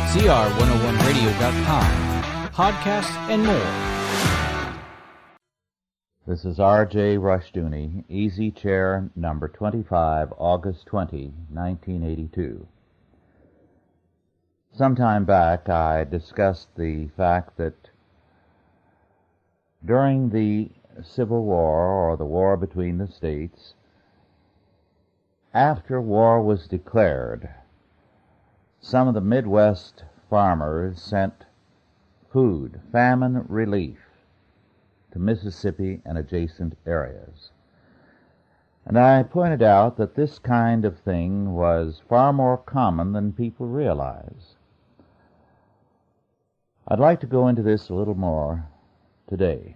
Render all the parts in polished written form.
CR101radio.com, podcasts, and more. This is R.J. Rushdoony, Easy Chair number 25, August 20, 1982. Some time back I discussed the fact that during the Civil War, or the war between the states, after war was declared, some of the Midwest farmers sent food, famine relief, to Mississippi and adjacent areas. And I pointed out that this kind of thing was far more common than people realize. I'd like to go into this a little more today.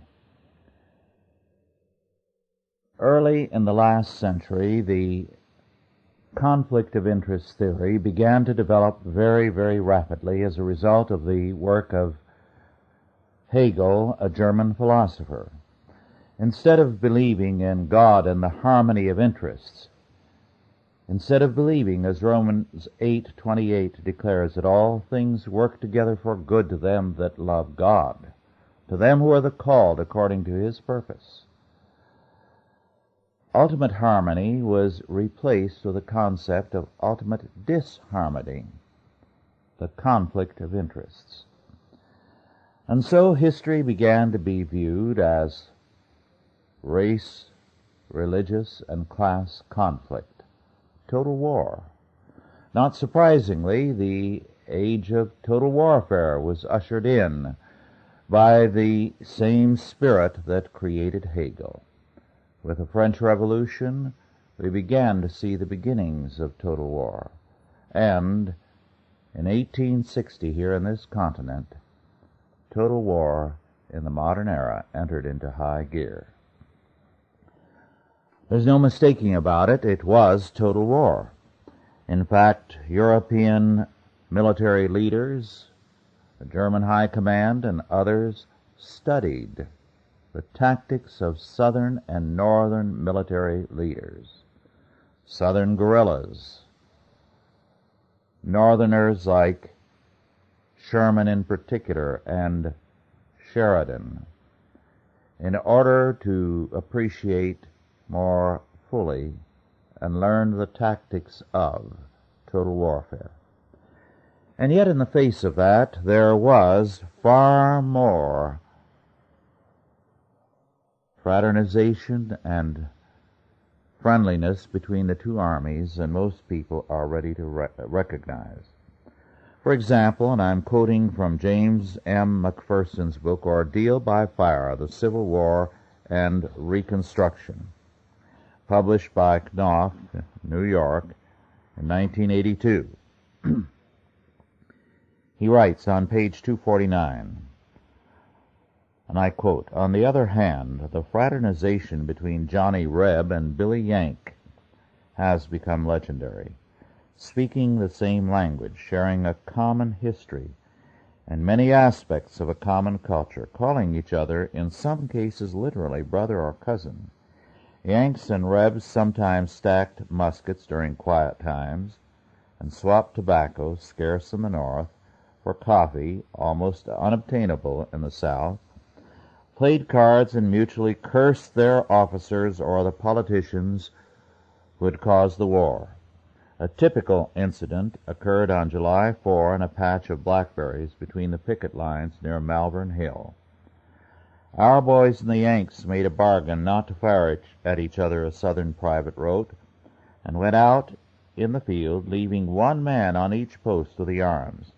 Early in the last century, the conflict of interest theory began to develop very, very rapidly as a result of the work of Hegel, a German philosopher. Instead of believing in God and the harmony of interests, instead of believing, as Romans 8:28 declares, that all things work together for good to them that love God, to them who are the called according to his purpose, ultimate harmony was replaced with the concept of ultimate disharmony, the conflict of interests. And so history began to be viewed as race, religious, and class conflict, total war. Not surprisingly, the age of total warfare was ushered in by the same spirit that created Hegel. With the French Revolution, we began to see the beginnings of total war. And in 1860, here in this continent, total war in the modern era entered into high gear. There's no mistaking about it. It was total war. In fact, European military leaders, the German High Command, and others studied the tactics of Southern and Northern military leaders. Southern guerrillas, Northerners like Sherman in particular, and Sheridan, in order to appreciate more fully and learn the tactics of total warfare. And yet in the face of that, there was far more fraternization and friendliness between the two armies than most people are ready to recognize. For example, and I'm quoting from James M. McPherson's book, Ordeal by Fire, The Civil War and Reconstruction, published by Knopf, New York, in 1982. He writes on page 249, and I quote, "On the other hand, the fraternization between Johnny Reb and Billy Yank has become legendary. Speaking the same language, sharing a common history, and many aspects of a common culture, calling each other, in some cases literally, brother or cousin. Yanks and Rebs sometimes stacked muskets during quiet times, and swapped tobacco, scarce in the North, for coffee, almost unobtainable in the South, played cards and mutually cursed their officers or the politicians who had caused the war. A typical incident occurred on July 4 in a patch of blackberries between the picket lines near Malvern Hill. Our boys and the Yanks made a bargain not to fire at each other, a Southern private wrote, and went out in the field, leaving one man on each post with the arms,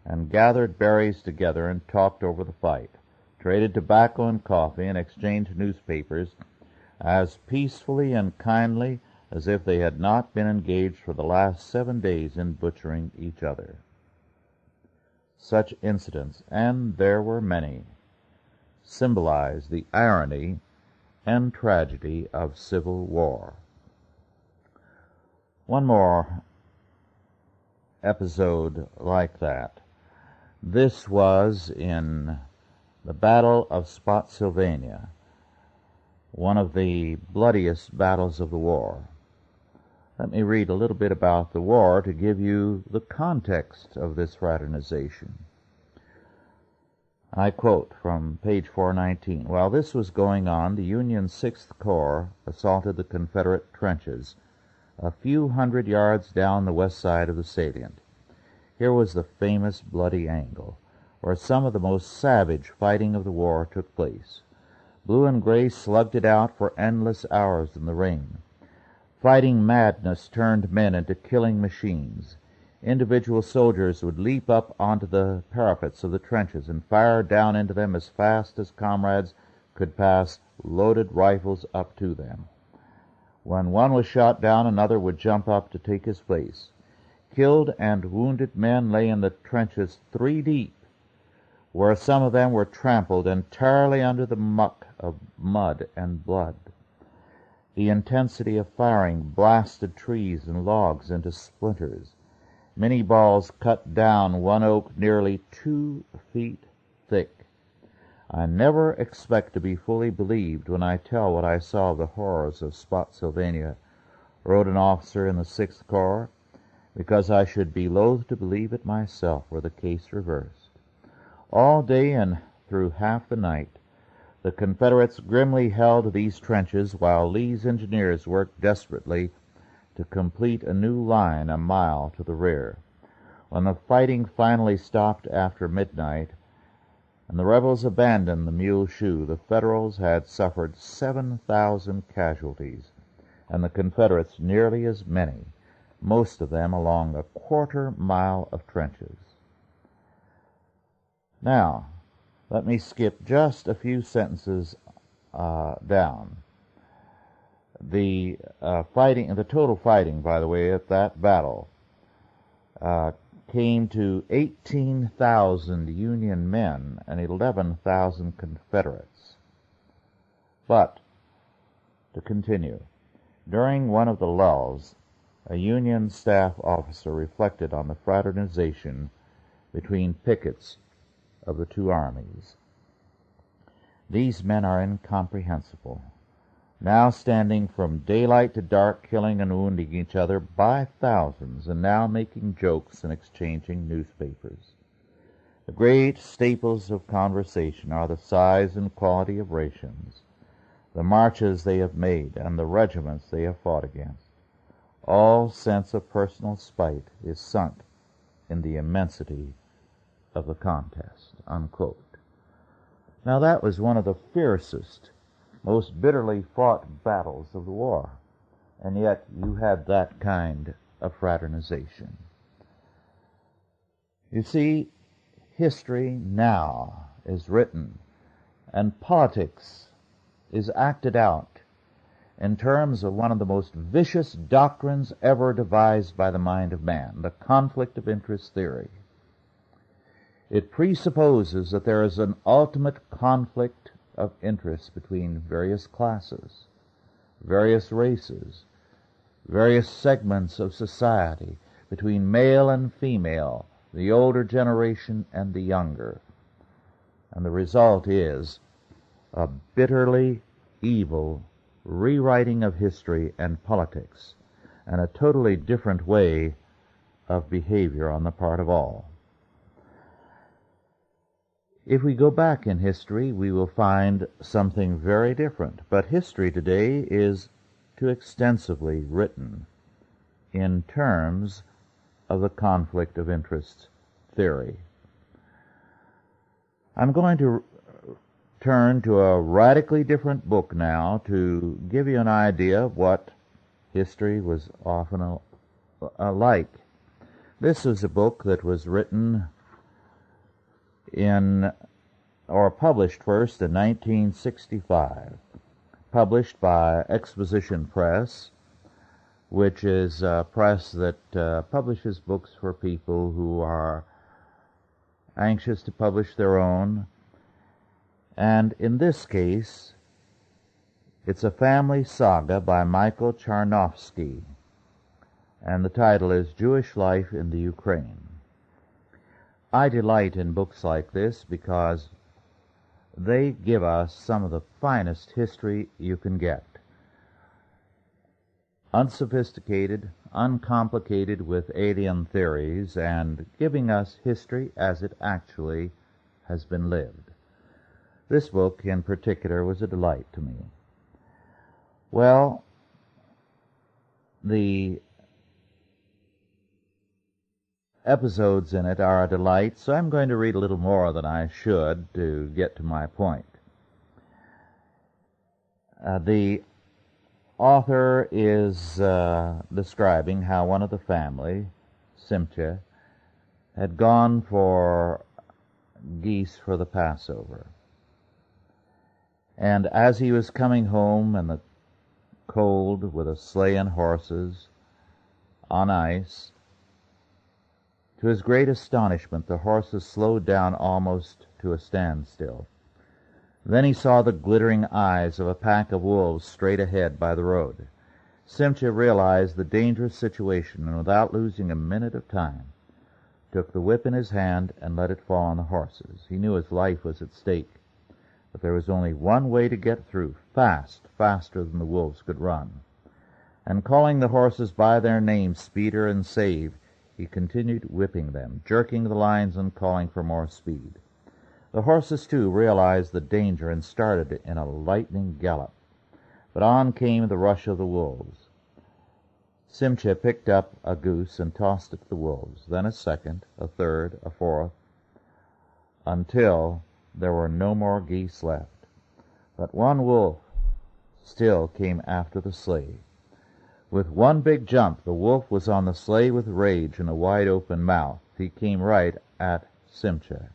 and gathered berries together and talked over the fight, traded tobacco and coffee, and exchanged newspapers as peacefully and kindly as if they had not been engaged for the last 7 days in butchering each other." Such incidents, and there were many, symbolize the irony and tragedy of civil war. One more episode like that. This was in the Battle of Spotsylvania, one of the bloodiest battles of the war. Let me read a little bit about the war to give you the context of this fraternization. I quote from page 419. While this was going on, the Union 6th Corps assaulted the Confederate trenches a few hundred yards down the west side of the salient. Here was the famous Bloody Angle, where some of the most savage fighting of the war took place. Blue and gray slugged it out for endless hours in the rain. Fighting madness turned men into killing machines. Individual soldiers would leap up onto the parapets of the trenches and fire down into them as fast as comrades could pass loaded rifles up to them. When one was shot down, another would jump up to take his place. Killed and wounded men lay in the trenches 3 deep, where some of them were trampled entirely under the muck of mud and blood. The intensity of firing blasted trees and logs into splinters. Many balls cut down one oak nearly 2 feet thick. I never expect to be fully believed when I tell what I saw of the horrors of Spotsylvania, wrote an officer in the 6th Corps, because I should be loath to believe it myself were the case reversed. All day and through half the night, the Confederates grimly held these trenches while Lee's engineers worked desperately to complete a new line a mile to the rear. When the fighting finally stopped after midnight and the rebels abandoned the Mule Shoe, the Federals had suffered 7,000 casualties, and the Confederates nearly as many, most of them along a quarter-mile of trenches. Now, let me skip just a few sentences down. The total fighting, by the way, at that battle came to 18,000 Union men and 11,000 Confederates. But, to continue, during one of the lulls, a Union staff officer reflected on the fraternization between pickets of the two armies. These men are incomprehensible, now standing from daylight to dark, killing and wounding each other by thousands, and now making jokes and exchanging newspapers. The great staples of conversation are the size and quality of rations, the marches they have made, and the regiments they have fought against. All sense of personal spite is sunk in the immensity of the contest." Unquote. Now that was one of the fiercest, most bitterly fought battles of the war, and yet you had that kind of fraternization. You see, history now is written, and politics is acted out in terms of one of the most vicious doctrines ever devised by the mind of man, the conflict of interest theory. It presupposes that there is an ultimate conflict of interest between various classes, various races, various segments of society, between male and female, the older generation and the younger. And the result is a bitterly evil rewriting of history and politics, and a totally different way of behavior on the part of all. If we go back in history, we will find something very different. But history today is too extensively written in terms of the conflict of interest theory. I'm going to turn to a radically different book now to give you an idea of what history was often like. This is a book that was written published first in 1965, published by Exposition Press, which is a press that publishes books for people who are anxious to publish their own. And in this case, it's a family saga by Michael Charnofsky, and the title is Jewish Life in the Ukraine. I delight in books like this because they give us some of the finest history you can get. unsophisticated, uncomplicated with alien theories, and giving us history as it actually has been lived. This book in particular was a delight to me. Well, the episodes in it are a delight, so I'm going to read a little more than I should to get to my point. The author is describing how one of the family, Simcha, had gone for geese for the Passover. And as he was coming home in the cold with a sleigh and horses on ice, to his great astonishment, the horses slowed down almost to a standstill. Then he saw the glittering eyes of a pack of wolves straight ahead by the road. Simcha realized the dangerous situation, and without losing a minute of time, took the whip in his hand and let it fall on the horses. He knew his life was at stake, but there was only one way to get through, faster than the wolves could run. And calling the horses by their names, Speeder and Save, he continued whipping them, jerking the lines and calling for more speed. The horses, too, realized the danger and started in a lightning gallop. But on came the rush of the wolves. Simcha picked up a goose and tossed it to the wolves, then a second, a third, a fourth, until there were no more geese left. But one wolf still came after the sleigh. With one big jump, the wolf was on the sleigh with rage and a wide-open mouth. He came right at Simcha.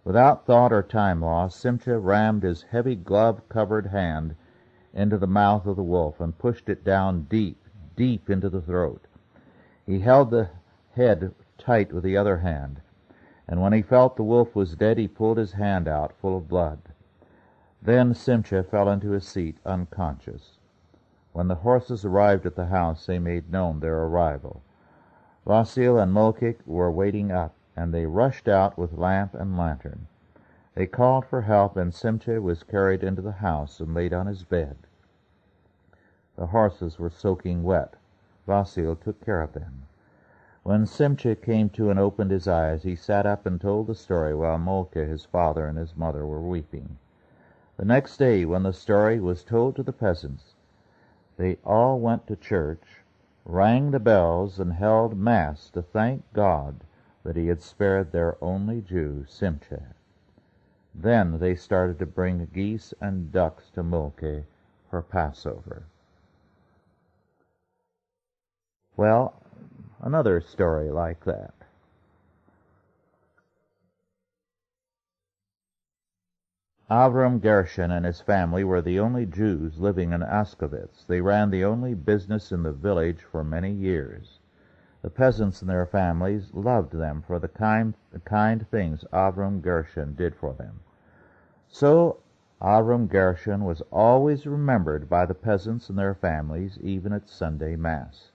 Without thought or time loss, Simcha rammed his heavy glove-covered hand into the mouth of the wolf and pushed it down deep into the throat. He held the head tight with the other hand, and when he felt the wolf was dead, he pulled his hand out full of blood. Then Simcha fell into his seat unconscious. When the horses arrived at the house, they made known their arrival. Vasil and Molkik were waiting up, and they rushed out with lamp and lantern. They called for help, and Simcha was carried into the house and laid on his bed. The horses were soaking wet. Vasil took care of them. When Simcha came to and opened his eyes, he sat up and told the story while Molke, his father, and his mother were weeping. The next day, when the story was told to the peasants, they all went to church, rang the bells, and held Mass to thank God that he had spared their only Jew, Simcha. Then they started to bring geese and ducks to Molke for Passover. Well, another story like that. Avram Gershon and his family were the only Jews living in Askovitz. They ran the only business in the village for many years. The peasants and their families loved them for the kind things Avram Gershon did for them. So Avram Gershon was always remembered by the peasants and their families, even at Sunday Mass.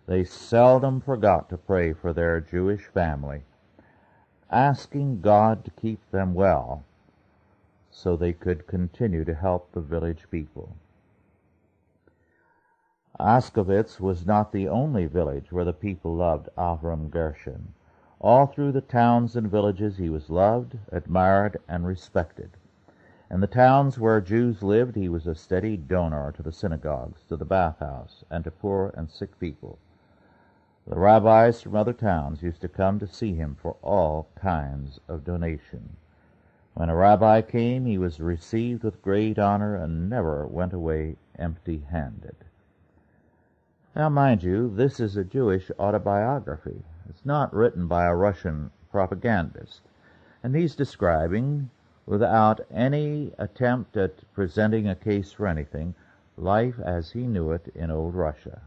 They seldom forgot to pray for their Jewish family, asking God to keep them well, so they could continue to help the village people. Askovitz was not the only village where the people loved Avram Gershon. All through the towns and villages he was loved, admired, and respected. In the towns where Jews lived, he was a steady donor to the synagogues, to the bathhouse, and to poor and sick people. The rabbis from other towns used to come to see him for all kinds of donation. When a rabbi came, he was received with great honor and never went away empty-handed. Now, mind you, this is a Jewish autobiography. It's not written by a Russian propagandist, and he's describing, without any attempt at presenting a case for anything, life as he knew it in old Russia.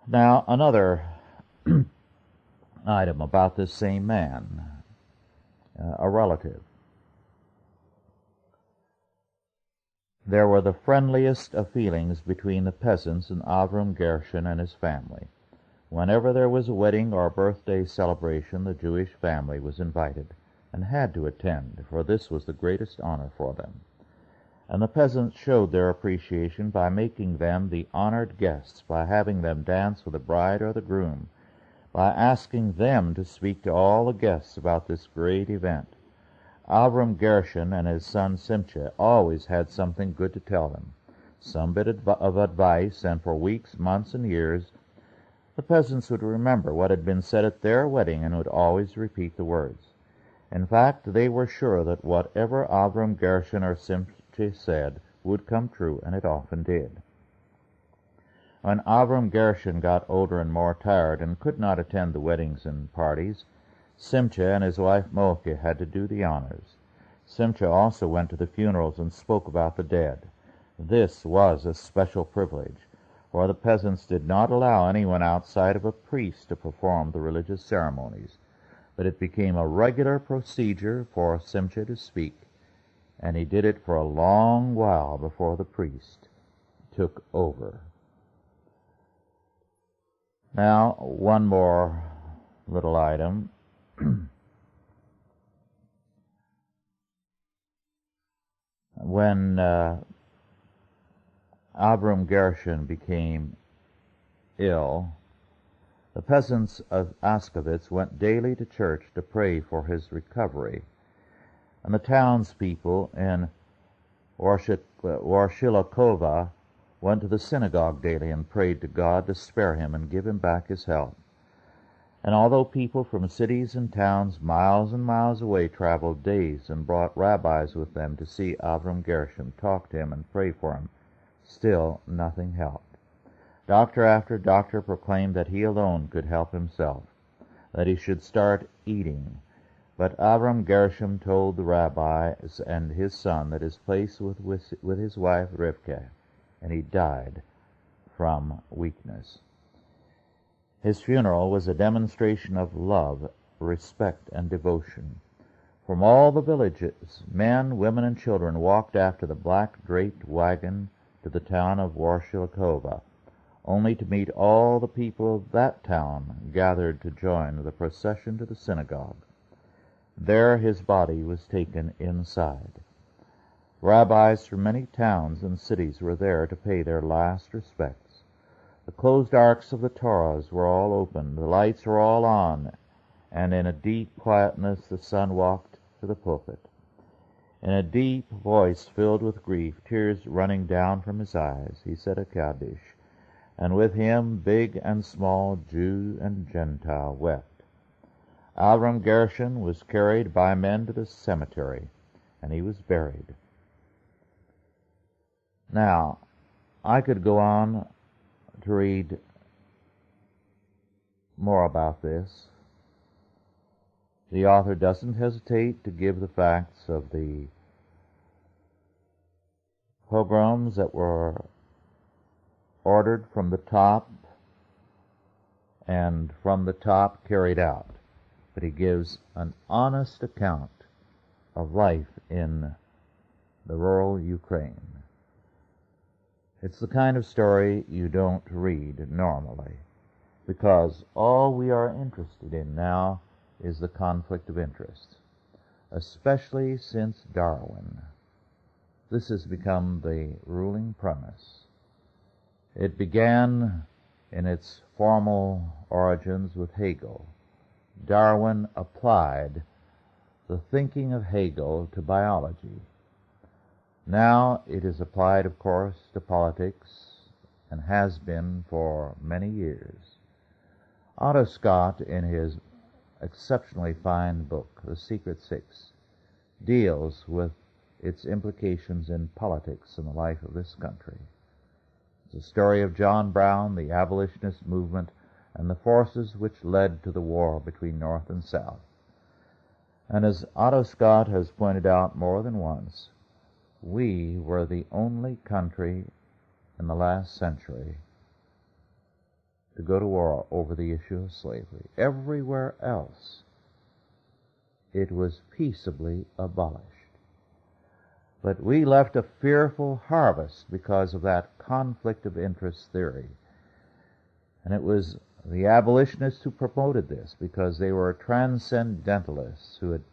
Now, another item about this same man, a relative. There were the friendliest of feelings between the peasants and Avram Gershon and his family. Whenever there was a wedding or a birthday celebration, the Jewish family was invited and had to attend, for this was the greatest honor for them. and the peasants showed their appreciation by making them the honored guests, by having them dance with the bride or the groom, by asking them to speak to all the guests about this great event. Avram Gershon and his son Simcha always had something good to tell them, some bit of advice, and for weeks, months, and years the peasants would remember what had been said at their wedding and would always repeat the words. In fact, they were sure that whatever Avram Gershon or Simcha said would come true, and it often did. When Avram Gershon got older and more tired and could not attend the weddings and parties, Simcha and his wife Molke had to do the honors. Simcha also went to the funerals and spoke about the dead. This was a special privilege, for the peasants did not allow anyone outside of a priest to perform the religious ceremonies, but it became a regular procedure for Simcha to speak, and he did it for a long while before the priest took over. Now, one more little item. When Avram Gershon became ill, the peasants of Askovitz went daily to church to pray for his recovery, and the townspeople in Warshilakova went to the synagogue daily and prayed to God to spare him and give him back his health. And although people from cities and towns miles and miles away traveled days and brought rabbis with them to see Avram Gershon, talk to him, and pray for him, still nothing helped. Doctor after doctor proclaimed that he alone could help himself, that he should start eating. But Avram Gershon told the rabbis and his son that his place was with his wife Rivka, and he died from weakness. His funeral was a demonstration of love, respect, and devotion. From all the villages, men, women, and children walked after the black-draped wagon to the town of Warshilakova, only to meet all the people of that town gathered to join the procession to the synagogue. There his body was taken inside. Rabbis from many towns and cities were there to pay their last respects. The closed arks of the Torahs were all open, the lights were all on, and in a deep quietness the son walked to the pulpit. In a deep voice filled with grief, tears running down from his eyes, he said a Kaddish, and with him big and small, Jew and Gentile, wept. Avram Gershon was carried by men to the cemetery, and he was buried. Now, I could go on to read more about this. The author doesn't hesitate to give the facts of the pogroms that were ordered from the top and from the top carried out. But he gives an honest account of life in the rural Ukraine. It's the kind of story you don't read normally, because all we are interested in now is the conflict of interest, especially since Darwin. This has become the ruling premise. It began in its formal origins with Hegel. Darwin applied the thinking of Hegel to biology. Now it is applied, of course, to politics, and has been for many years. Otto Scott, in his exceptionally fine book, The Secret Six, deals with its implications in politics and the life of this country. It's a story of John Brown, the abolitionist movement, and the forces which led to the war between North and South. And as Otto Scott has pointed out more than once, we were the only country in the last century to go to war over the issue of slavery. Everywhere else, it was peaceably abolished. But we left a fearful harvest because of that conflict of interest theory. And it was the abolitionists who promoted this, because they were transcendentalists who had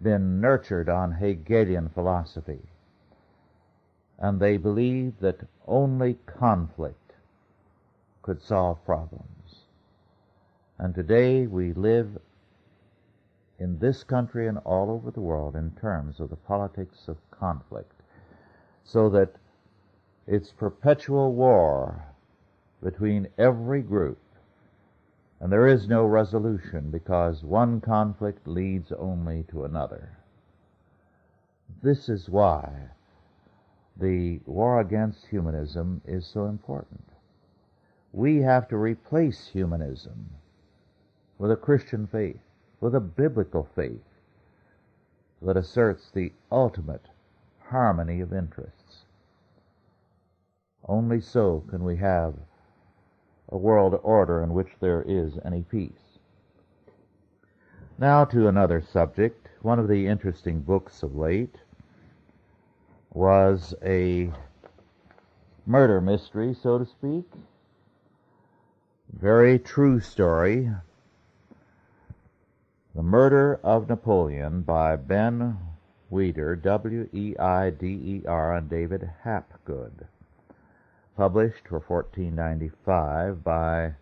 been nurtured on Hegelian philosophy. and they believed that only conflict could solve problems. And today we live in this country and all over the world in terms of the politics of conflict, so that it's perpetual war between every group, and there is no resolution because one conflict leads only to another. This is why the war against humanism is so important. We have to replace humanism with a Christian faith, with a biblical faith that asserts the ultimate harmony of interests. Only so can we have a world order in which there is any peace. Now to another subject. One of the interesting books of late was a murder mystery, so to speak. Very true story. The Murder of Napoleon by Ben Weider, W-E-I-D-E-R, and David Hapgood. Published for $14.95 by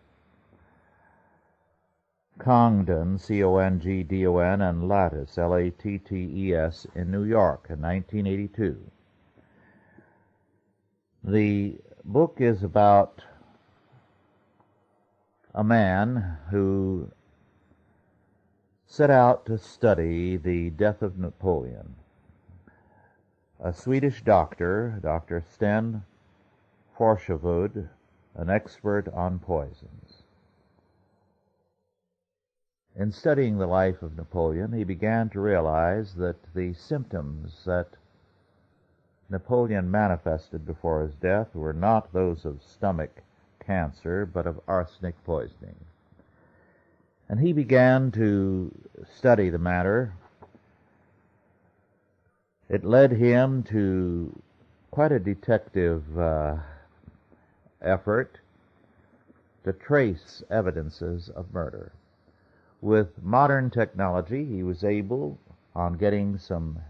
Congdon, C-O-N-G-D-O-N, and Lattis, L-A-T-T-E-S, in New York in 1982. The book is about a man who set out to study the death of Napoleon. A Swedish doctor, Dr. Sten Forshavud, an expert on poisons. In studying the life of Napoleon, he began to realize that the symptoms that Napoleon manifested before his death were not those of stomach cancer, but of arsenic poisoning. And he began to study the matter. It led him to quite a detective effort to trace evidences of murder. With modern technology, he was able, on getting some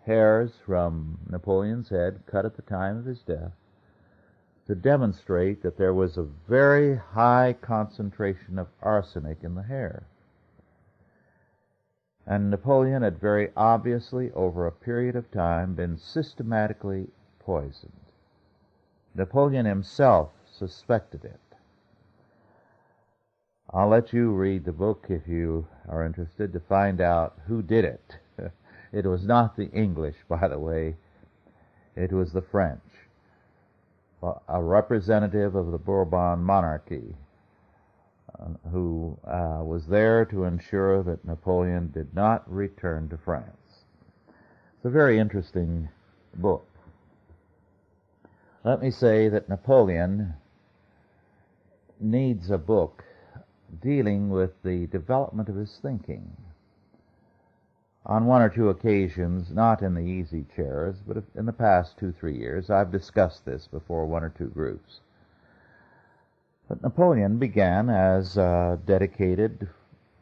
hairs from Napoleon's head cut at the time of his death, to demonstrate that there was a very high concentration of arsenic in the hair. And Napoleon had very obviously, over a period of time, been systematically poisoned. Napoleon himself suspected it. I'll let you read the book if you are interested to find out who did it. It was not the English, by the way. It was the French, a representative of the Bourbon monarchy who was there to ensure that Napoleon did not return to France. It's a very interesting book. Let me say that Napoleon needs a book dealing with the development of his thinking. On one or two occasions, not in the easy chairs, but in the past 2-3 years, I've discussed this before one or two groups. But Napoleon began as a dedicated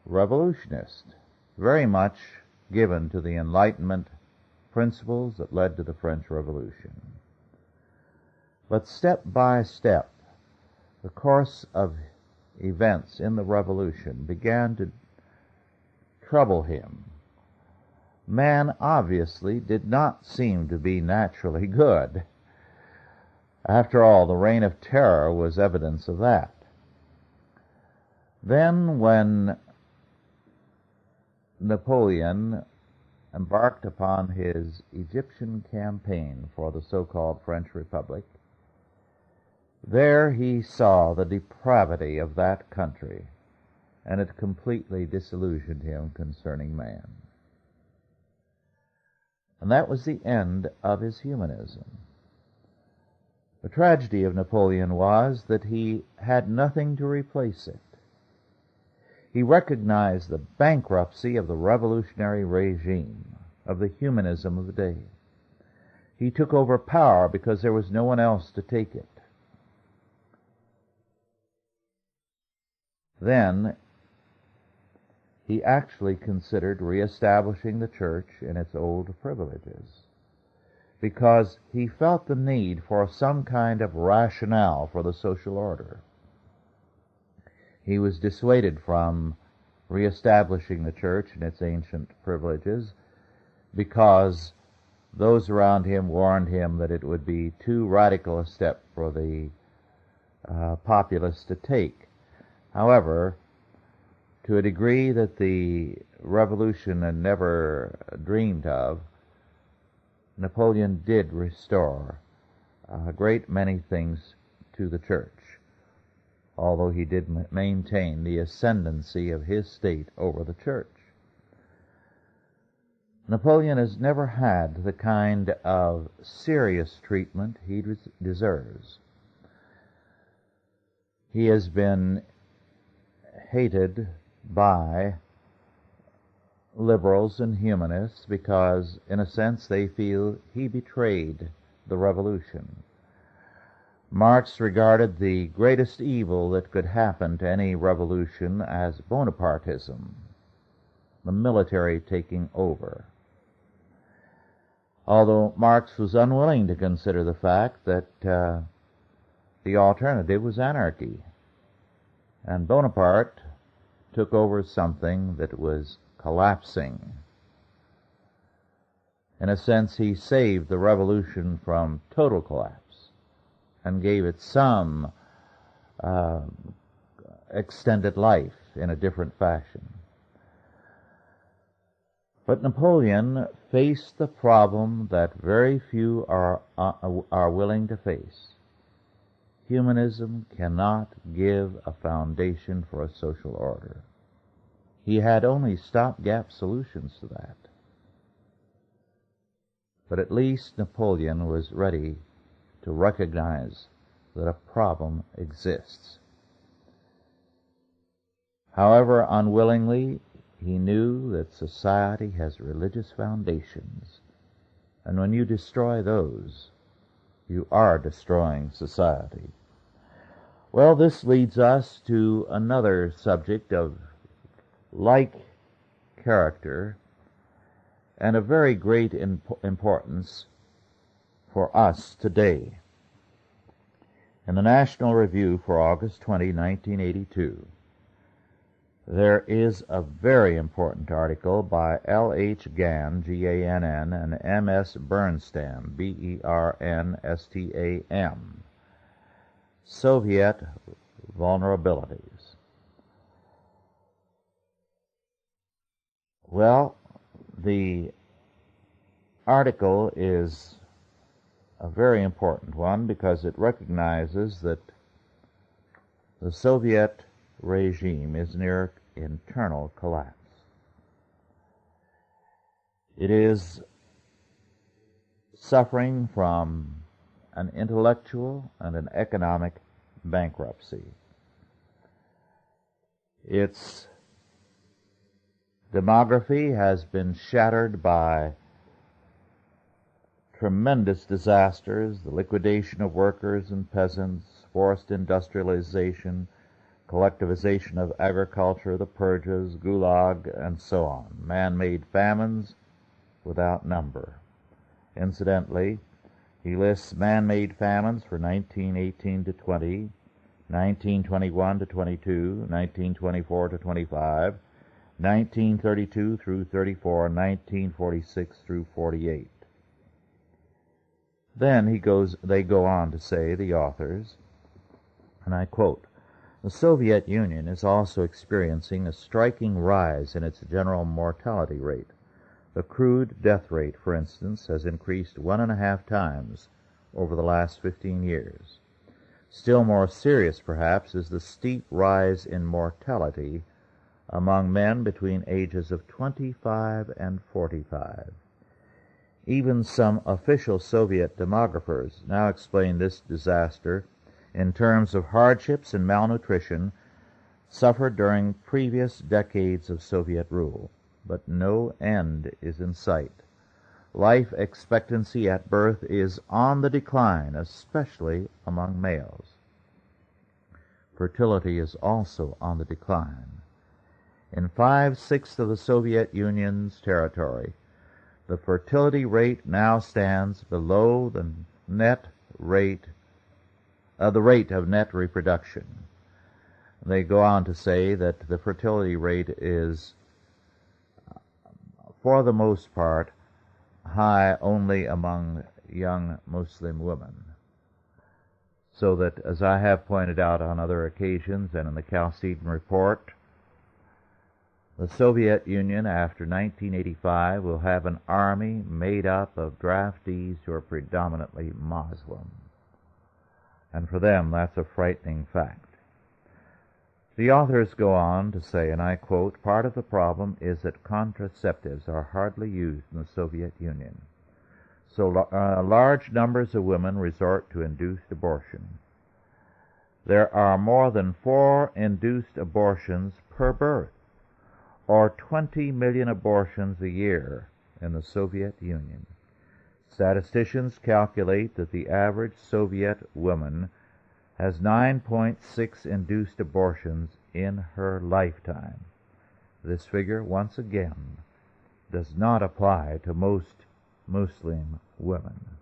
revolutionist, very much given to the Enlightenment principles that led to the French Revolution. But step by step, the course of events in the Revolution began to trouble him. Man obviously did not seem to be naturally good. After all, the Reign of Terror was evidence of that. Then, when Napoleon embarked upon his Egyptian campaign for the so-called French Republic, there he saw the depravity of that country, and it completely disillusioned him concerning man. And that was the end of his humanism. The tragedy of Napoleon was that he had nothing to replace it. He recognized the bankruptcy of the revolutionary regime, of the humanism of the day. He took over power because there was no one else to take it. Then he actually considered reestablishing the church in its old privileges. because he felt the need for some kind of rationale for the social order. He was dissuaded from reestablishing the church in its ancient privileges because those around him warned him that it would be too radical a step for the populace to take. However, to a degree that the revolution had never dreamed of, Napoleon did restore a great many things to the church, although he did maintain the ascendancy of his state over the church. Napoleon has never had the kind of serious treatment he deserves. He has been hated by liberals and humanists because, in a sense, they feel he betrayed the revolution. Marx regarded the greatest evil that could happen to any revolution as Bonapartism, the military taking over. Although Marx was unwilling to consider the fact that the alternative was anarchy, and Bonaparte took over something that was collapsing. In a sense, he saved the revolution from total collapse and gave it some extended life in a different fashion. But Napoleon faced the problem that very few are willing to face. Humanism cannot give a foundation for a social order. He had only stopgap solutions to that. But at least Napoleon was ready to recognize that a problem exists. However unwillingly, he knew that society has religious foundations, and when you destroy those, you are destroying society. Well, this leads us to another subject of like character and of very great importance for us today. In the National Review for August 20, 1982, there is a very important article by L. H. Gann, G-A-N-N, and M. S. Bernstam, B-E-R-N-S-T-A-M, Soviet Vulnerabilities. Well, the article is a very important one because it recognizes that the Soviet regime is near internal collapse. It is suffering from an intellectual and an economic bankruptcy. Its demography has been shattered by tremendous disasters, the liquidation of workers and peasants, forced industrialization, collectivization of agriculture, the purges, gulag, and so on, man-made famines without number. Incidentally, he lists man-made famines for 1918 to 20, 1921 to 22, 1924 to 25, 1932 through 34, 1946 through 48. Then they go on to say, the authors, and I quote, "The Soviet Union is also experiencing a striking rise in its general mortality rate. The crude death rate, for instance, has increased 1.5 times over the last 15 years. Still more serious, perhaps, is the steep rise in mortality among men between ages of 25 and 45. Even some official Soviet demographers now explain this disaster in terms of hardships and malnutrition suffered during previous decades of Soviet rule. But no end is in sight. Life expectancy at birth is on the decline, especially among males. Fertility is also on the decline. In 5/6 of the Soviet Union's territory, the fertility rate now stands below the rate of net reproduction. They go on to say that the fertility rate is, for the most part, high only among young Muslim women. So that, as I have pointed out on other occasions and in the Chalcedon Report, the Soviet Union after 1985 will have an army made up of draftees who are predominantly Muslim. And for them, that's a frightening fact. The authors go on to say, and I quote, "Part of the problem is that contraceptives are hardly used in the Soviet Union. So large numbers of women resort to induced abortion. There are more than 4 induced abortions per birth, or 20 million abortions a year in the Soviet Union. Statisticians calculate that the average Soviet woman has 9.6 induced abortions in her lifetime. This figure, once again, does not apply to most Muslim women."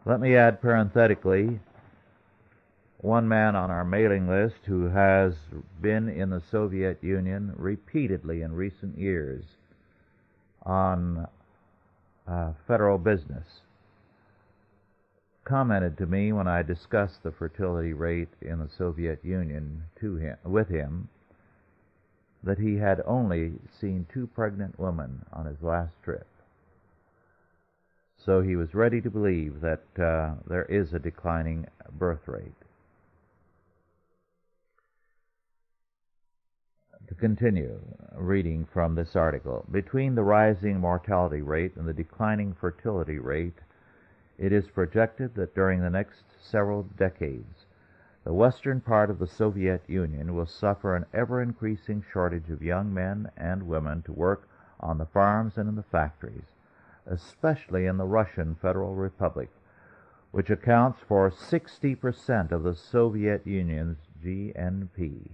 Let me add parenthetically, one man on our mailing list who has been in the Soviet Union repeatedly in recent years on federal business commented to me when I discussed the fertility rate in the Soviet Union with him that he had only seen 2 pregnant women on his last trip. So he was ready to believe that there is a declining birth rate. To continue reading from this article, between the rising mortality rate and the declining fertility rate, it is projected that during the next several decades, the western part of the Soviet Union will suffer an ever-increasing shortage of young men and women to work on the farms and in the factories, especially in the Russian Federal Republic, which accounts for 60% of the Soviet Union's GNP.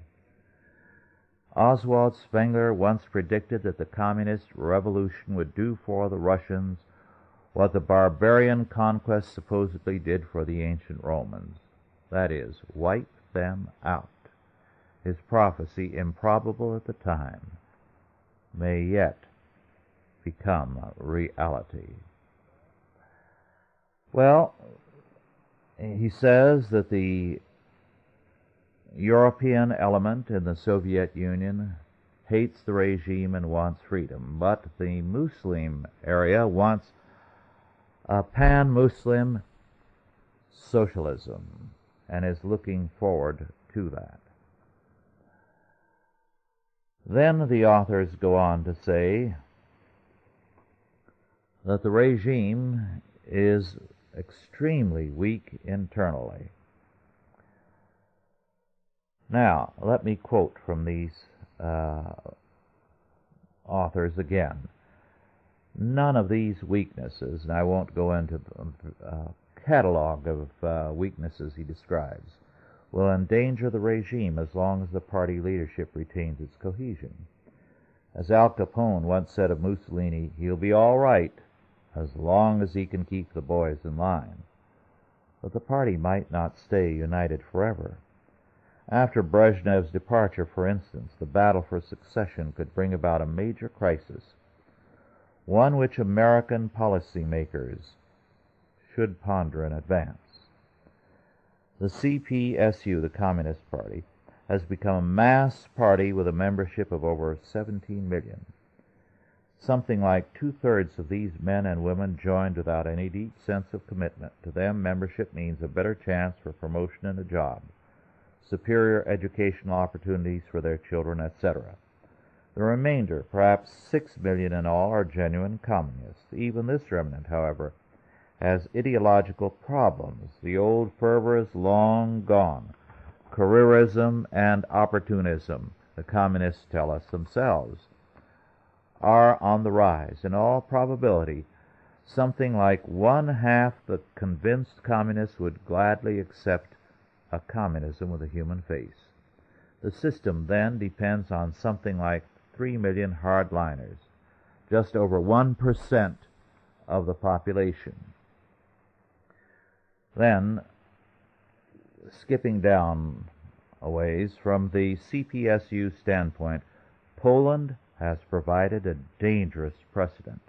Oswald Spengler once predicted that the communist revolution would do for the Russians what the barbarian conquest supposedly did for the ancient Romans, that is, wipe them out. His prophecy, improbable at the time, may yet become reality. Well, he says that the European element in the Soviet Union hates the regime and wants freedom, but the Muslim area wants a pan-Muslim socialism and is looking forward to that. Then the authors go on to say that the regime is extremely weak internally. Now, let me quote from these authors again. None of these weaknesses, and I won't go into the catalog of weaknesses he describes, will endanger the regime as long as the party leadership retains its cohesion. As Al Capone once said of Mussolini, he'll be all right as long as he can keep the boys in line. But the party might not stay united forever. After Brezhnev's departure, for instance, the battle for succession could bring about a major crisis, one which American policymakers should ponder in advance. The CPSU, the Communist Party, has become a mass party with a membership of over 17 million. Something like 2/3 of these men and women joined without any deep sense of commitment. To them, membership means a better chance for promotion in a job, superior educational opportunities for their children, etc. The remainder, perhaps 6 million in all, are genuine communists. Even this remnant, however, has ideological problems. The old fervor is long gone. Careerism and opportunism, the communists tell us themselves, are on the rise. In all probability, something like 1/2 the convinced communists would gladly accept a communism with a human face. The system then depends on something like 3 million hardliners, just over 1% of the population. Then, skipping down a ways, from the CPSU standpoint, Poland has provided a dangerous precedent.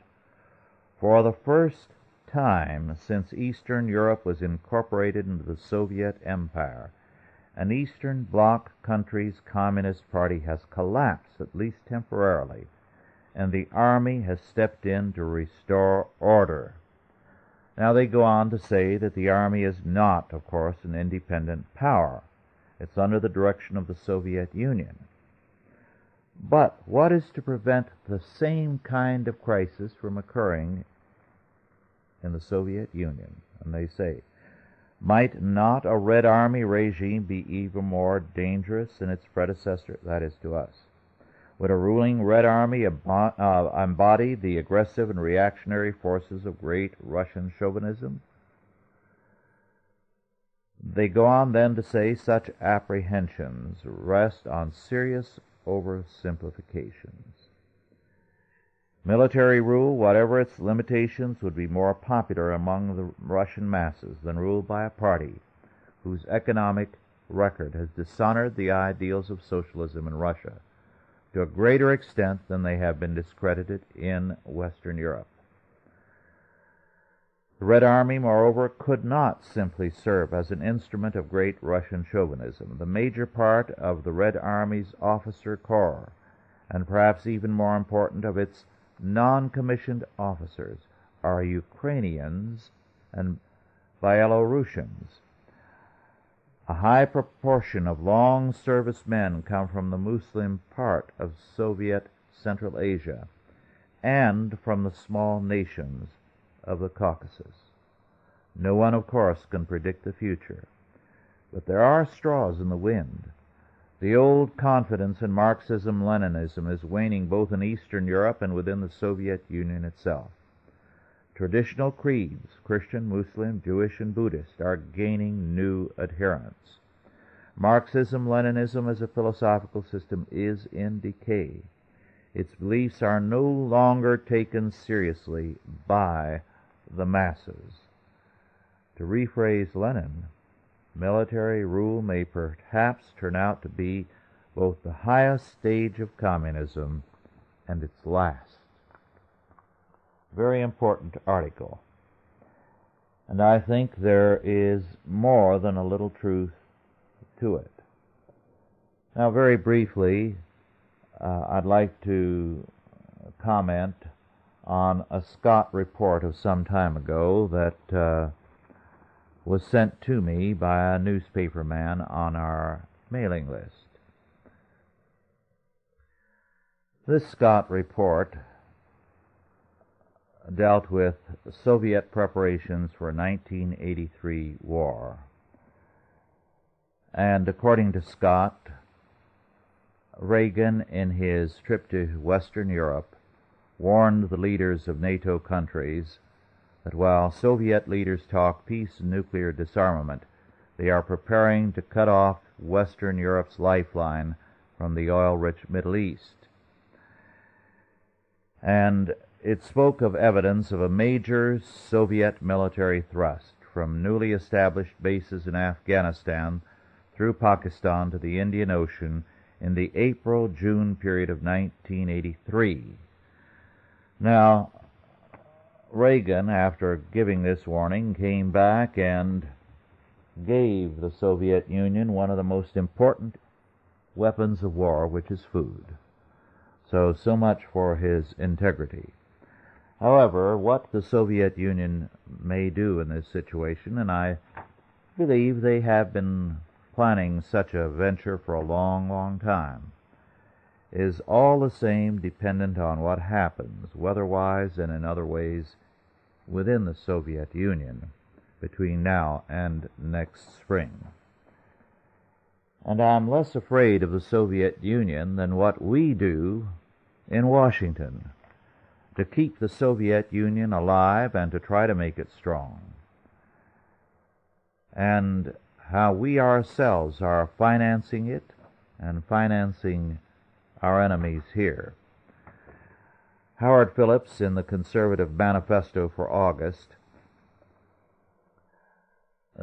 For the first time since Eastern Europe was incorporated into the Soviet Empire, an Eastern Bloc country's Communist Party has collapsed, at least temporarily, and the army has stepped in to restore order. Now they go on to say that the army is not, of course, an independent power. It's under the direction of the Soviet Union. But what is to prevent the same kind of crisis from occurring in the Soviet Union? And they say, might not a Red Army regime be even more dangerous than its predecessor? That is, to us. Would a ruling Red Army embody the aggressive and reactionary forces of great Russian chauvinism? They go on then to say such apprehensions rest on serious oversimplifications. Military rule, whatever its limitations, would be more popular among the Russian masses than rule by a party whose economic record has dishonored the ideals of socialism in Russia to a greater extent than they have been discredited in Western Europe. The Red Army, moreover, could not simply serve as an instrument of great Russian chauvinism. The major part of the Red Army's officer corps, and perhaps even more important, of its non-commissioned officers, are Ukrainians and Belarusians. A high proportion of long-service men come from the Muslim part of Soviet Central Asia and from the small nations of the Caucasus. No one, of course, can predict the future, but there are straws in the wind. The old confidence in Marxism-Leninism is waning both in Eastern Europe and within the Soviet Union itself. Traditional creeds, Christian, Muslim, Jewish, and Buddhist, are gaining new adherents. Marxism-Leninism as a philosophical system is in decay. Its beliefs are no longer taken seriously by the masses. To rephrase Lenin, military rule may perhaps turn out to be both the highest stage of communism and its last. Very important article. And I think there is more than a little truth to it. Now, very briefly, I'd like to comment on a Scott report of some time ago that was sent to me by a newspaperman on our mailing list. This Scott report dealt with Soviet preparations for 1983 war. And according to Scott, Reagan, in his trip to Western Europe, warned the leaders of NATO countries that while Soviet leaders talk peace and nuclear disarmament, they are preparing to cut off Western Europe's lifeline from the oil-rich Middle East. And it spoke of evidence of a major Soviet military thrust from newly established bases in Afghanistan through Pakistan to the Indian Ocean in the April-June period of 1983. Now, Reagan, after giving this warning, came back and gave the Soviet Union one of the most important weapons of war, which is food. So much for his integrity. However, what the Soviet Union may do in this situation, and I believe they have been planning such a venture for a long, long time, is all the same dependent on what happens, weather-wise and in other ways, within the Soviet Union between now and next spring. And I'm less afraid of the Soviet Union than what we do in Washington to keep the Soviet Union alive and to try to make it strong, and how we ourselves are financing it and financing our enemies here. Howard Phillips, in the Conservative Manifesto for August,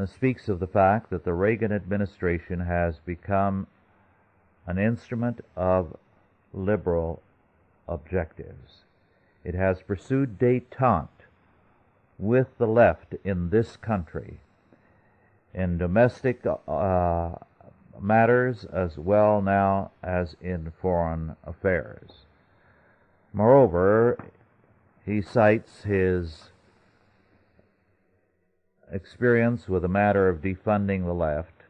speaks of the fact that the Reagan administration has become an instrument of liberal objectives. It has pursued détente with the left in this country in domestic matters as well now as in foreign affairs. Moreover, he cites his experience with the matter of defunding the left,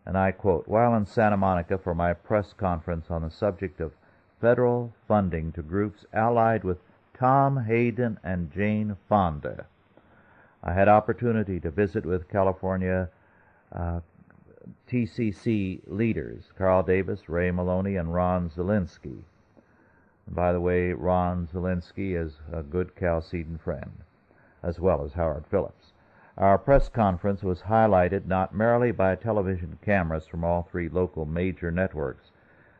and I quote, "While in Santa Monica for my press conference on the subject of federal funding to groups allied with Tom Hayden and Jane Fonda, I had opportunity to visit with California TCC leaders, Carl Davis, Ray Maloney, and Ron Zielinski." And by the way, Ron Zielinski is a good Chalcedon friend, as well as Howard Phillips. Our press conference was highlighted not merely by television cameras from all three local major networks,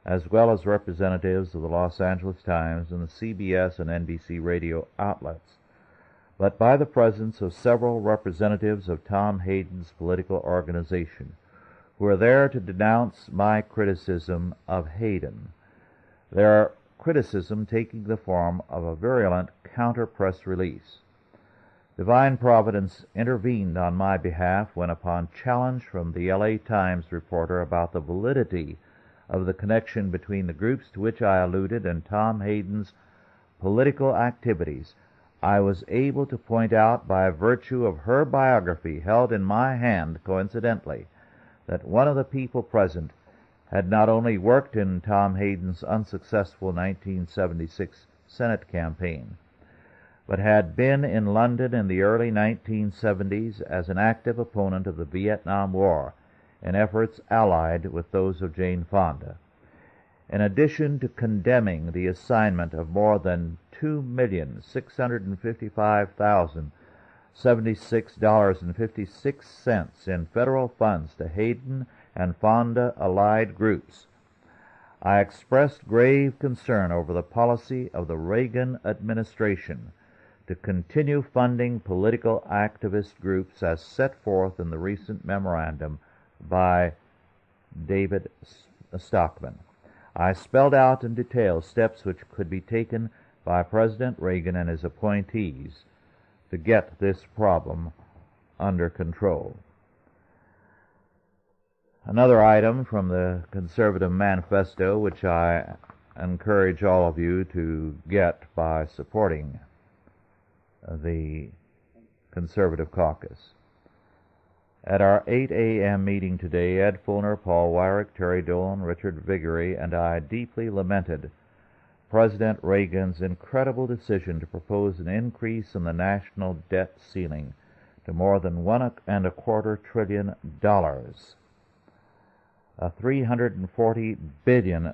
as well as representatives of the Los Angeles Times and the CBS and NBC radio outlets, but by the presence of several representatives of Tom Hayden's political organization, who were there to denounce my criticism of Hayden. Their criticism taking the form of a virulent counter-press release. Divine Providence intervened on my behalf when, upon challenge from the LA Times reporter about the validity of the connection between the groups to which I alluded and Tom Hayden's political activities, I was able to point out by virtue of her biography held in my hand coincidentally that one of the people present had not only worked in Tom Hayden's unsuccessful 1976 Senate campaign, but had been in London in the early 1970s as an active opponent of the Vietnam War in efforts allied with those of Jane Fonda. In addition to condemning the assignment of more than $2,655,076.56 in federal funds to Hayden and Fonda-allied groups, I expressed grave concern over the policy of the Reagan administration to continue funding political activist groups as set forth in the recent memorandum by David Stockman. I spelled out in detail steps which could be taken by President Reagan and his appointees to get this problem under control. Another item from the Conservative Manifesto, which I encourage all of you to get by supporting the Conservative Caucus. At our 8 a.m. meeting today, Ed Fulner, Paul Weyrich, Terry Dolan, Richard Viguerie, and I deeply lamented President Reagan's incredible decision to propose an increase in the national debt ceiling to more than $1.25 trillion, a $340 billion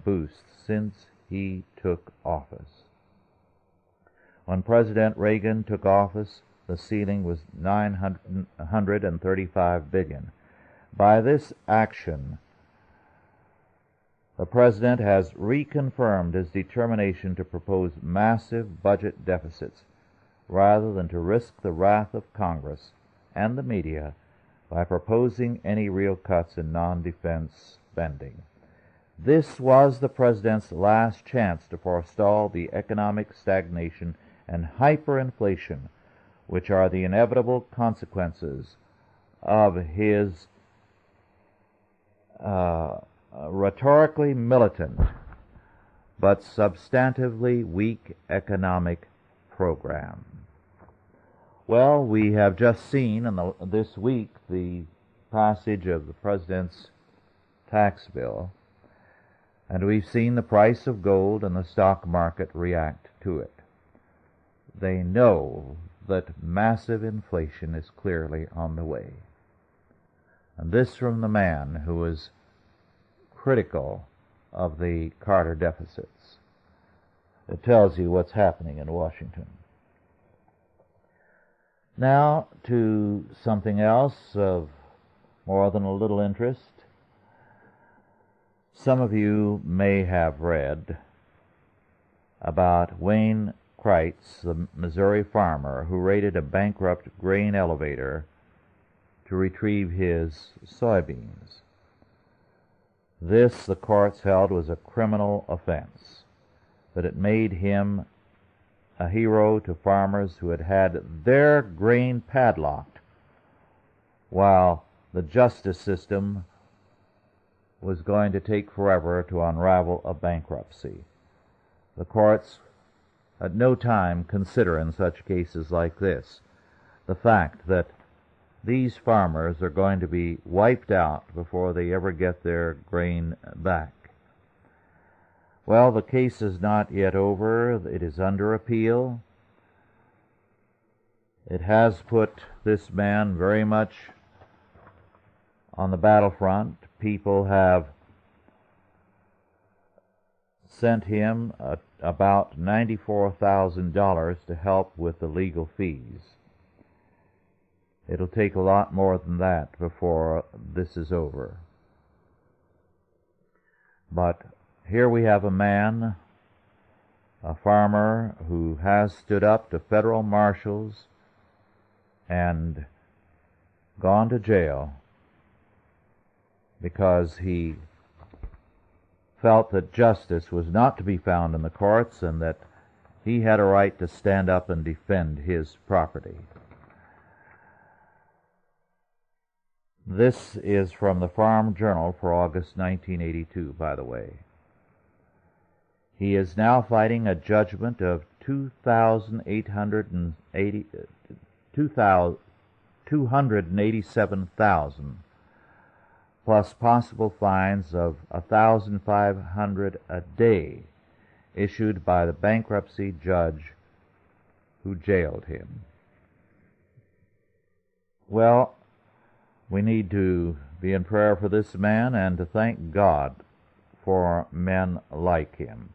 boost since he took office. When President Reagan took office, the ceiling was $935 billion. By this action, the President has reconfirmed his determination to propose massive budget deficits rather than to risk the wrath of Congress and the media by proposing any real cuts in non-defense spending. This was the President's last chance to forestall the economic stagnation and hyperinflation which are the inevitable consequences of his rhetorically militant but substantively weak economic program. Well, we have just seen this week the passage of the President's tax bill, and we've seen the price of gold and the stock market react to it. They know that massive inflation is clearly on the way. And this from the man who was critical of the Carter deficits. It tells you what's happening in Washington. Now to something else of more than a little interest. Some of you may have read about Wayne Kreitz, the Missouri farmer who raided a bankrupt grain elevator to retrieve his soybeans. This, the courts held, was a criminal offense, but it made him a hero to farmers who had had their grain padlocked while the justice system was going to take forever to unravel a bankruptcy. The courts at no time consider in such cases like this the fact that these farmers are going to be wiped out before they ever get their grain back. Well, the case is not yet over. It is under appeal. It has put this man very much on the battlefront. People have sent him about $94,000 to help with the legal fees. It'll take a lot more than that before this is over. But here we have a man, a farmer, who has stood up to federal marshals and gone to jail because he felt that justice was not to be found in the courts and that he had a right to stand up and defend his property. This is from the Farm Journal for August 1982, by the way. He is now fighting a judgment of $287,000 plus possible fines of $1,500 a day issued by the bankruptcy judge who jailed him. Well, we need to be in prayer for this man and to thank God for men like him.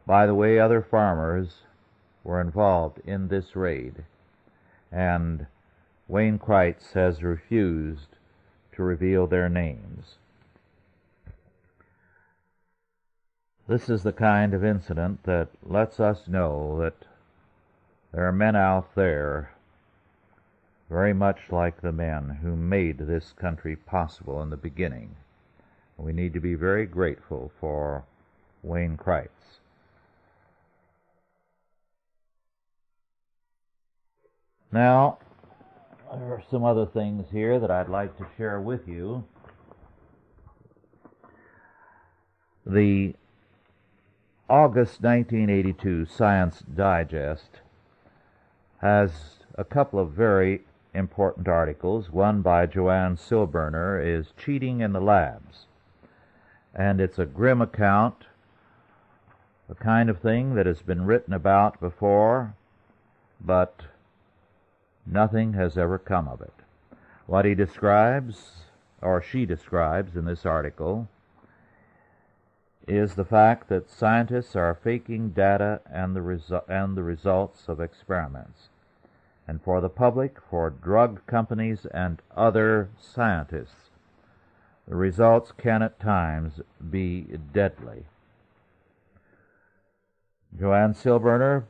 By the way, other farmers were involved in this raid, and Wayne Kreitz has refused to reveal their names. This is the kind of incident that lets us know that there are men out there very much like the men who made this country possible in the beginning. We need to be very grateful for Wayne Kreitz. Now, there are some other things here that I'd like to share with you. The August 1982 Science Digest has a couple of very important articles. One by Joanne Silberner is Cheating in the Labs, and it's a grim account, the kind of thing that has been written about before, but nothing has ever come of it. What he describes, or she describes in this article, is the fact that scientists are faking data and the results of experiments. And for the public, for drug companies and other scientists, the results can at times be deadly. Joanne Silberner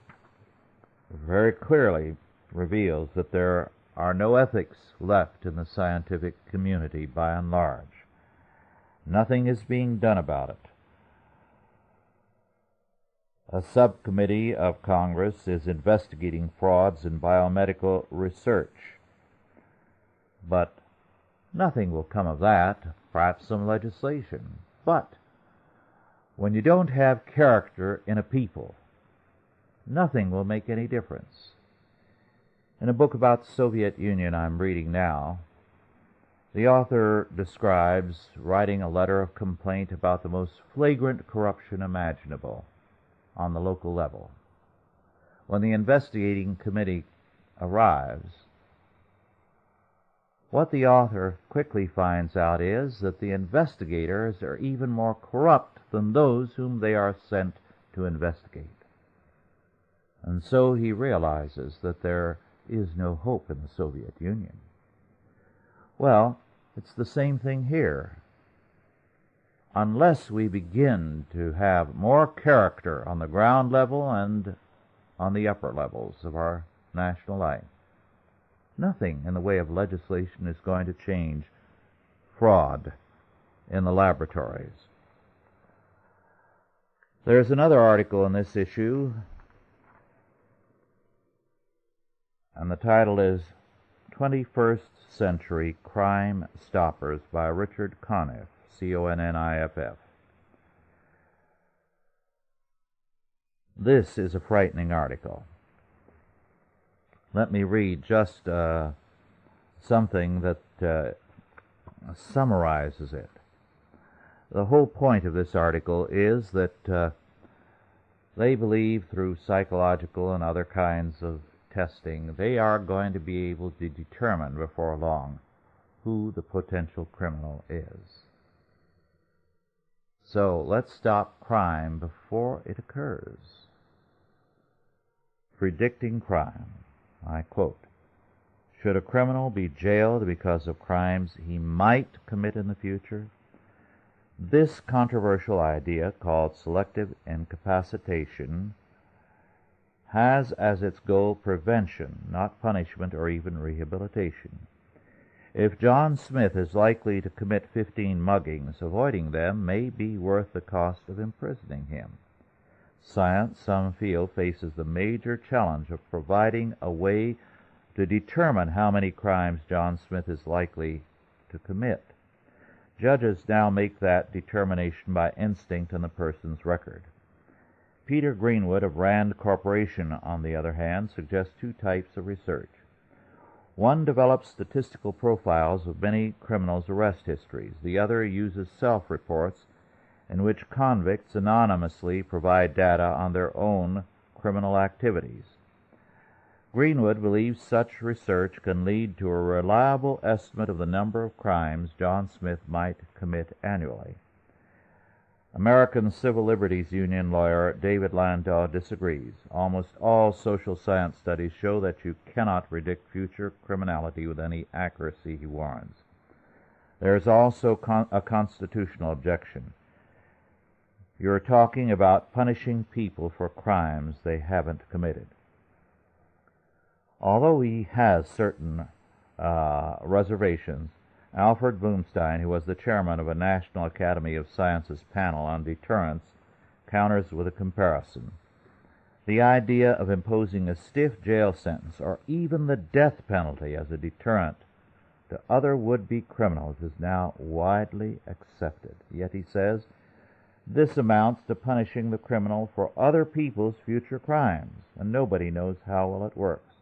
very clearly reveals that there are no ethics left in the scientific community by and large. Nothing is being done about it. A subcommittee of Congress is investigating frauds in biomedical research, but nothing will come of that, perhaps some legislation. But when you don't have character in a people, nothing will make any difference. In a book about the Soviet Union I'm reading now, the author describes writing a letter of complaint about the most flagrant corruption imaginable on the local level. When the investigating committee arrives, what the author quickly finds out is that the investigators are even more corrupt than those whom they are sent to investigate. And so he realizes that there is no hope in the Soviet Union. Well, it's the same thing here. unless we begin to have more character on the ground level and on the upper levels of our national life, nothing in the way of legislation is going to change fraud in the laboratories. There's another article in this issue, and the title is 21st Century Crime Stoppers by Richard Conniff, C-O-N-N-I-F-F. This is a frightening article. Let me read just something that summarizes it. The whole point of this article is that they believe through psychological and other kinds of testing, they are going to be able to determine before long who the potential criminal is. So let's stop crime before it occurs. Predicting crime. I quote, "Should a criminal be jailed because of crimes he might commit in the future? This controversial idea, called selective incapacitation, has as its goal prevention, not punishment or even rehabilitation. If John Smith is likely to commit 15 muggings, avoiding them may be worth the cost of imprisoning him. Science, some feel, faces the major challenge of providing a way to determine how many crimes John Smith is likely to commit. Judges now make that determination by instinct on the person's record. Peter Greenwood of Rand Corporation, on the other hand, suggests two types of research. One develops statistical profiles of many criminals' arrest histories. The other uses self-reports in which convicts anonymously provide data on their own criminal activities. Greenwood believes such research can lead to a reliable estimate of the number of crimes John Smith might commit annually. American Civil Liberties Union lawyer David Landau disagrees. Almost all social science studies show that you cannot predict future criminality with any accuracy, he warns. There is also a constitutional objection. You're talking about punishing people for crimes they haven't committed. Although he has certain reservations, Alfred Bloomstein, who was the chairman of a National Academy of Sciences panel on deterrence, counters with a comparison. The idea of imposing a stiff jail sentence or even the death penalty as a deterrent to other would-be criminals is now widely accepted. Yet, he says, this amounts to punishing the criminal for other people's future crimes, and nobody knows how well it works.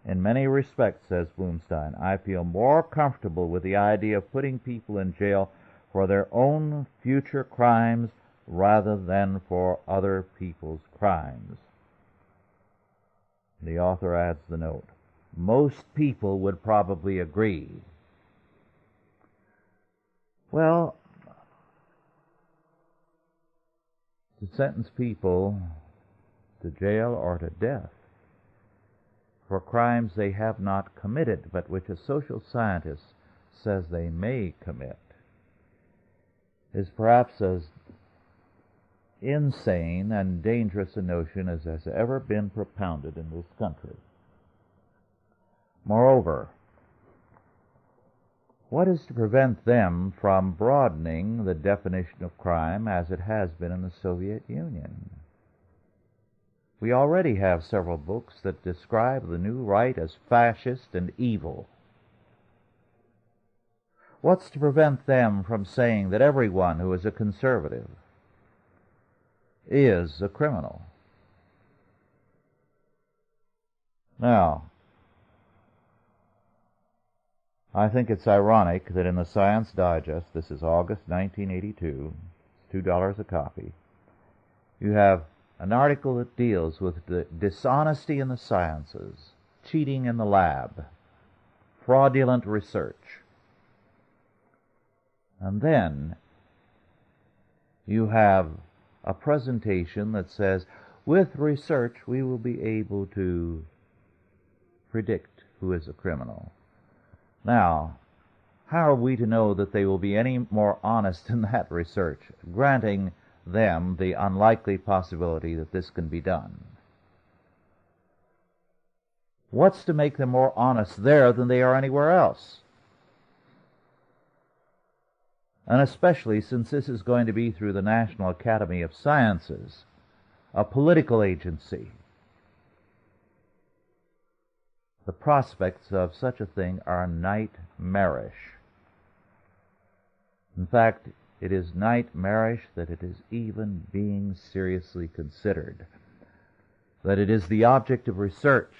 In many respects, says Bloomstein, I feel more comfortable with the idea of putting people in jail for their own future crimes rather than for other people's crimes. The author adds the note, most people would probably agree. Well, to sentence people to jail or to death for crimes they have not committed, but which a social scientist says they may commit, is perhaps as insane and dangerous a notion as has ever been propounded in this country. Moreover, what is to prevent them from broadening the definition of crime as it has been in the Soviet Union? We already have several books that describe the new right as fascist and evil. What's to prevent them from saying that everyone who is a conservative is a criminal? Now, I think it's ironic that in the Science Digest, this is August 1982, it's $2 a copy, you have an article that deals with the dishonesty in the sciences, cheating in the lab, fraudulent research. And then you have a presentation that says, with research we will be able to predict who is a criminal. Now, how are we to know that they will be any more honest in that research, granting them the unlikely possibility that this can be done? What's to make them more honest there than they are anywhere else? And especially since this is going to be through the National Academy of Sciences, a political agency. The prospects of such a thing are nightmarish. In fact, it is nightmarish that it is even being seriously considered, that it is the object of research,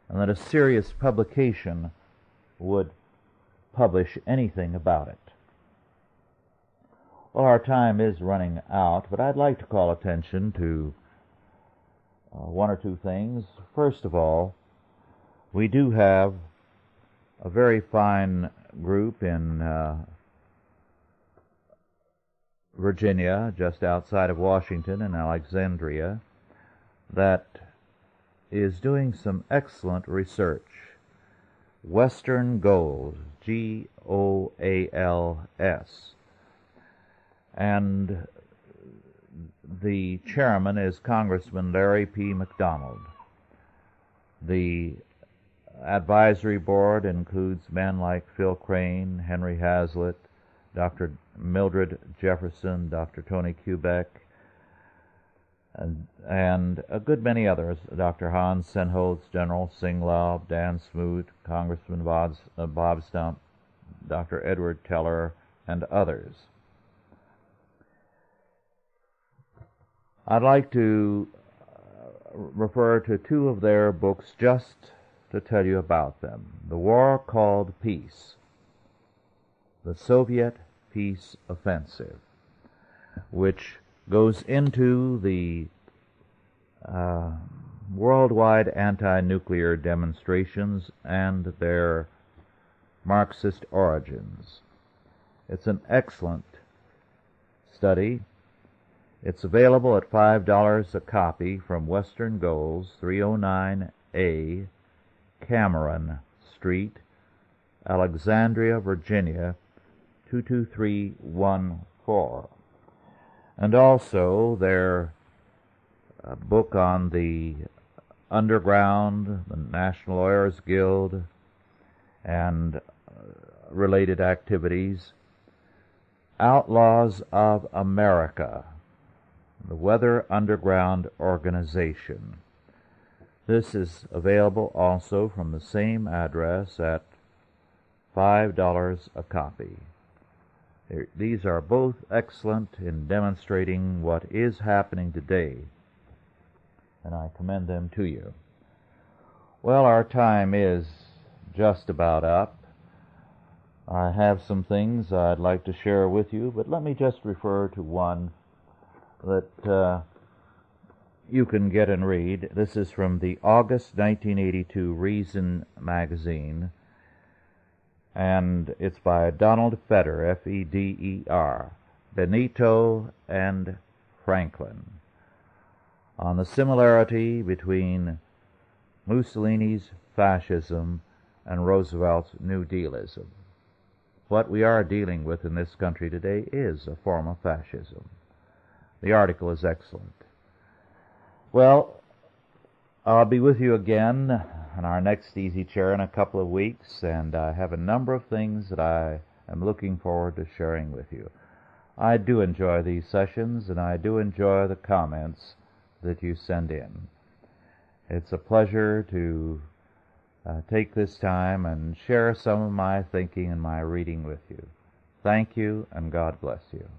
and that a serious publication would publish anything about it. Well, our time is running out, but I'd like to call attention to one or two things. First of all, we do have a very fine group in Virginia, just outside of Washington in Alexandria, that is doing some excellent research. Western Goals, G-O-A-L-S. And the chairman is Congressman Larry P. McDonald. The advisory board includes men like Phil Crane, Henry Hazlitt, Dr. Mildred Jefferson, Dr. Tony Kubek, and a good many others, Dr. Hans Senholz, General Singlaub, Dan Smoot, Congressman Bob Stump, Dr. Edward Teller, and others. I'd like to refer to two of their books just to tell you about them. The War Called Peace, The Soviet Peace Offensive, which goes into the worldwide anti-nuclear demonstrations and their Marxist origins. It's an excellent study. It's available at $5 a copy from Western Goals, 309A Cameron Street, Alexandria, Virginia, 22314. And also their book on the underground, the National Lawyers Guild, and related activities, Outlaws of America, the Weather Underground Organization. This is available also from the same address at $5 a copy. These are both excellent in demonstrating what is happening today, and I commend them to you. Well, our time is just about up. I have some things I'd like to share with you, but let me just refer to one that you can get and read. This is from the August 1982 Reason magazine, and it's by Donald Feder, F-E-D-E-R, Benito and Franklin, on the similarity between Mussolini's fascism and Roosevelt's New Dealism. What we are dealing with in this country today is a form of fascism. The article is excellent. Well, I'll be with you again on our next Easy Chair in a couple of weeks, and I have a number of things that I am looking forward to sharing with you. I do enjoy these sessions, and I do enjoy the comments that you send in. It's a pleasure to take this time and share some of my thinking and my reading with you. Thank you, and God bless you.